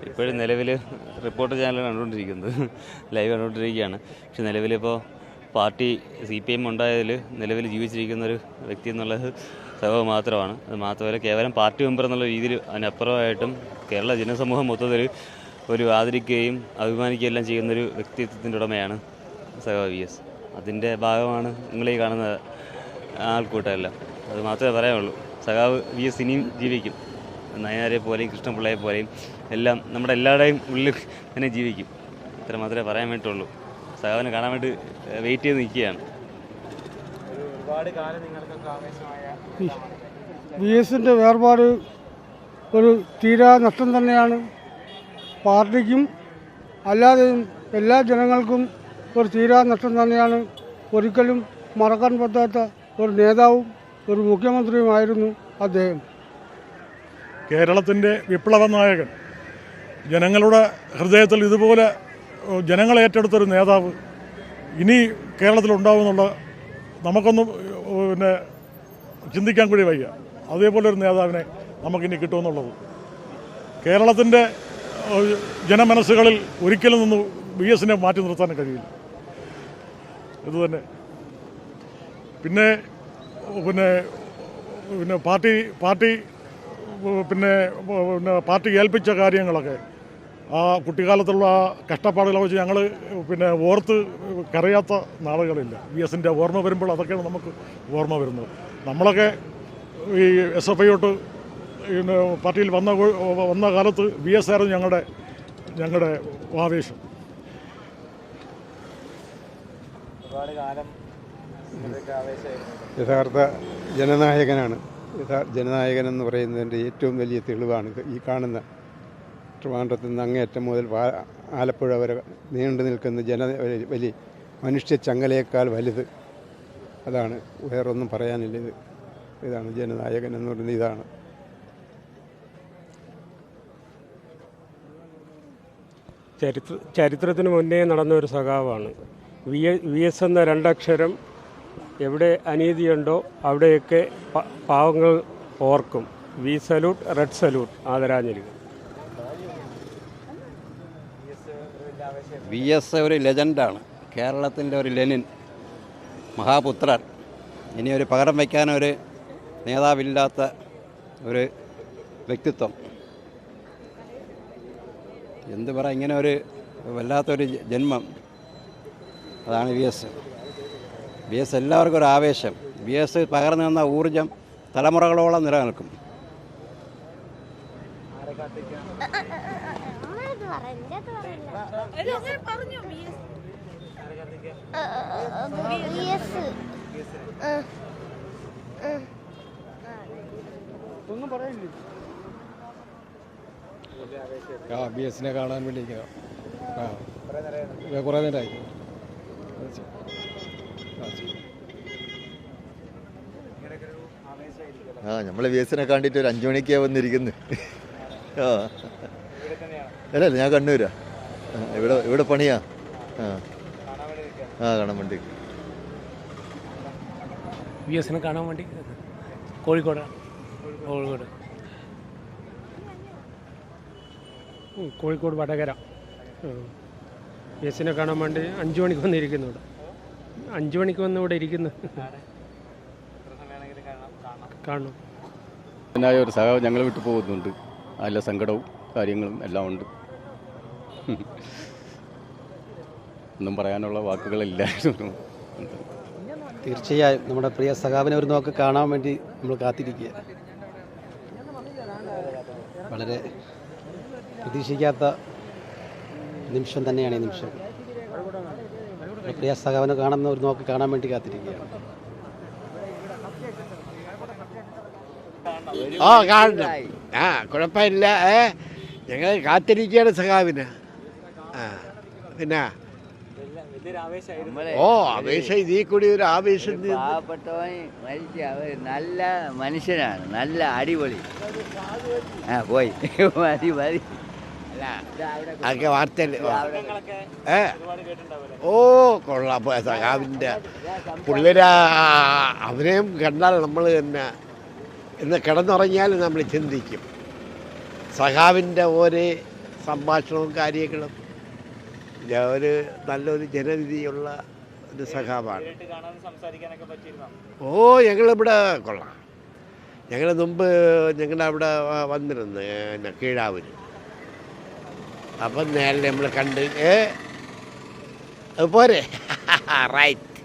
ഇപ്പോഴും നിലവിൽ reporter channel കണ്ടുകൊണ്ടിരിക്കുന്നത്, ലൈവ് കണ്ടുകൊണ്ടിരിക്കുകയാണ്. പക്ഷെ നിലവിലിപ്പോൾ പാർട്ടി CPM ഉണ്ടായതിൽ നിലവിൽ ജീവിച്ചിരിക്കുന്നൊരു വ്യക്തി എന്നുള്ളത് സഖാവ് മാത്രമാണ്. അത് മാത്രമല്ല കേവലം പാർട്ടി മെമ്പർ എന്നുള്ള രീതിയിൽ അതിനപ്പുറമായിട്ടും കേരള ജനസമൂഹം മൊത്തത്തിൽ ഒരു ആദരിക്കുകയും അഭിമാനിക്കുകയും എല്ലാം ചെയ്യുന്നൊരു വ്യക്തിത്വത്തിൻ്റെ ഉടമയാണ് സഖാവ് VS. അതിൻ്റെ ഭാഗമാണ് നിങ്ങളീ കാണുന്ന ആൾക്കൂട്ടമെല്ലാം. അത് മാത്രമേ പറയാനുള്ളൂ. സഖാവ് VS ഇനിയും ജീവിക്കും. നയനാരെ പോലെയും കൃഷ്ണപിള്ളയെ പോലെയും എല്ലാം നമ്മുടെ എല്ലാവരുടെയും ഉള്ളിൽ തന്നെ ജീവിക്കും. ഇത്ര മാത്രമേ പറയാൻ വേണ്ടിയിട്ടുള്ളൂ. സഖാവിനെ കാണാൻ വേണ്ടി വെയിറ്റ് ചെയ്ത് നിൽക്കുകയാണ്. VSൻ്റെ വേർപാട് ഒരു തീരാ നഷ്ടം തന്നെയാണ്. പാർട്ടിക്കും അല്ലാതെയും എല്ലാ ജനങ്ങൾക്കും ഒരു തീരാ നഷ്ടം തന്നെയാണ്. ഒരിക്കലും മറക്കാൻ പറ്റാത്ത ഒരു നേതാവും ഒരു മുഖ്യമന്ത്രിയുമായിരുന്നു അദ്ദേഹം. കേരളത്തിൻ്റെ വിപ്ലവ നായകൻ, ജനങ്ങളുടെ ഹൃദയത്തിൽ ഇതുപോലെ ജനങ്ങൾ ഏറ്റെടുത്തൊരു നേതാവ് ഇനി കേരളത്തിലുണ്ടാവുമെന്നുള്ള നമുക്കൊന്നും പിന്നെ ചിന്തിക്കാൻ കൂടി വയ്യ. അതേപോലെ ഒരു നേതാവിനെ നമുക്കിനി കിട്ടുമെന്നുള്ളത് കേരളത്തിൻ്റെ ജനമനസ്സുകളിൽ ഒരിക്കലും നിന്ന് VSനെ മാറ്റി നിർത്താൻ കഴിയില്ല. ഇതുതന്നെ. പിന്നെ പിന്നെ പിന്നെ പാർട്ടി പാർട്ടി ഏൽപ്പിച്ച കാര്യങ്ങളൊക്കെ ആ കുട്ടിക്കാലത്തുള്ള ആ കഷ്ടപ്പാടുകളെ വെച്ച് ഞങ്ങൾ ഓർത്ത് കരയാത്ത നാളുകളില്ല. VSൻ്റെ ഓർമ്മ വരുമ്പോൾ അതൊക്കെയാണ് നമുക്ക് ഓർമ്മ വരുന്നത്. നമ്മളൊക്കെ ഈ SFI പാർട്ടിയിൽ വന്ന കാലത്ത് VS ആയിരുന്നു ഞങ്ങളുടെ ആവേശം. യഥാർത്ഥ ജനനായകനാണ്. ജനനായകൻ എന്ന് പറയുന്നതിൻ്റെ ഏറ്റവും വലിയ തെളിവാണ് ഈ കാണുന്ന ട്രിവാൻഡ്രത്ത് നിന്ന് അങ്ങേയറ്റം മുതൽ ആലപ്പുഴ വരെ നീണ്ടു നിൽക്കുന്ന വലിയ മനുഷ്യ ചങ്ങലയേക്കാൾ വലുത്. അതാണ്, വേറൊന്നും പറയാനില്ല. ഇതാണ് ജനനായകൻ എന്ന് പറയുന്നത്. ഇതാണ് ചരിത്രത്തിന് മുന്നേ നടന്ന ഒരു സഖാവാണ് VS എന്ന രണ്ടക്ഷരം. എവിടെ അനീതിയുണ്ടോ അവിടെയൊക്കെ പാവങ്ങൾ ഓർക്കും. V സല്യൂട്ട്, റെഡ് സല്യൂട്ട്, ആദരാഞ്ജലികൾ. VS ഒരു ലെജൻഡാണ്, കേരളത്തിൻ്റെ ഒരു ലെനിൻ, മഹാപുത്രൻ. ഇനി ഒരു പകരം വയ്ക്കാനൊരു നേതാവില്ലാത്ത ഒരു വ്യക്തിത്വം. എന്ത് പറ, ഇങ്ങനെ ഒരു വല്ലാത്തൊരു ജന്മം. അതാണ് VS എല്ലാവർക്കും ഒരു ആവേശം. VS പകർന്നു നിന്ന ഊർജം തലമുറകളോളം നിലനിൽക്കും. ഒന്നും പറയില്ലേ? VSനെ കാണാൻ വേണ്ടി കുറേ നേരമായി. നമ്മൾ VSനെ കണ്ടിട്ട് ഒരു 5 മണിക്കാണ് വന്നിരിക്കുന്നത്. അല്ല, ഞാൻ കണ്ണൂരാ. ഇവിടെ പണിയാ. കാണാൻ വേണ്ടി. VSനെ കാണാൻ വേണ്ടി കോഴിക്കോട് വടകര. VSനെ കാണാൻ വേണ്ടി 5 മണിക്ക് വന്നിരിക്കുന്നു. ഇവിടെ 5 മണിക്ക് വന്ന് ഇവിടെ ഇരിക്കുന്നു. കാണണം. അതിനായ ഒരു സഹായം ഞങ്ങൾ വിട്ടു പോകുന്നുണ്ട്. നല്ല സങ്കടവും കാര്യങ്ങളും എല്ലാം ഉണ്ട്. ഒന്നും പറയാനുള്ള വാക്കുകളില്ലായിരുന്നു. തീർച്ചയായും നമ്മുടെ പ്രിയ സഖാവിനെ ഒരു നോക്ക് കാണാൻ വേണ്ടി നമ്മൾ കാത്തിരിക്കുക. വളരെ പ്രതീക്ഷിക്കാത്ത നിമിഷം തന്നെയാണ് ഈ നിമിഷം. പ്രിയ സഖാവിനെ കാണുന്ന ഒരു നോക്ക് കാണാൻ വേണ്ടി കാത്തിരിക്കുകയാണ്. കാണണം. കുഴപ്പമില്ല. ഞങ്ങൾ കാത്തിരിക്കുകയാണ് സഖാവിന്. പിന്നെ ആവേശം ഇതിൽ കൂടി ഒരു ആവേശം. പാവപ്പെട്ടവൻ മരിച്ച നല്ല മനുഷ്യനാണ്, നല്ല അടിപൊളി. പോയി മതി മതി. അതൊക്കെ വാർത്തയല്ലേ. കൊള്ളാം. സഖാവിൻ്റെ പുള്ളിര അഭിനയം കണ്ടാൽ നമ്മൾ തന്നെ ഇന്ന് കിടന്നുറങ്ങിയാലും നമ്മൾ ചിന്തിക്കും. സഖാവിൻ്റെ ഒരു സംഭാഷണവും കാര്യങ്ങളും ഒരു നല്ലൊരു ജനവിധിയുള്ള ഒരു സഖാവാണ്. ഓ ഞങ്ങളിവിടെ കൊള്ളാം. ഞങ്ങൾ മുമ്പ് ഞങ്ങളുടെ അവിടെ വന്നിരുന്നു കീഴാവൂർ. അപ്പം നേരെ നമ്മൾ കണ്ട് പോരെ റൈറ്റ്.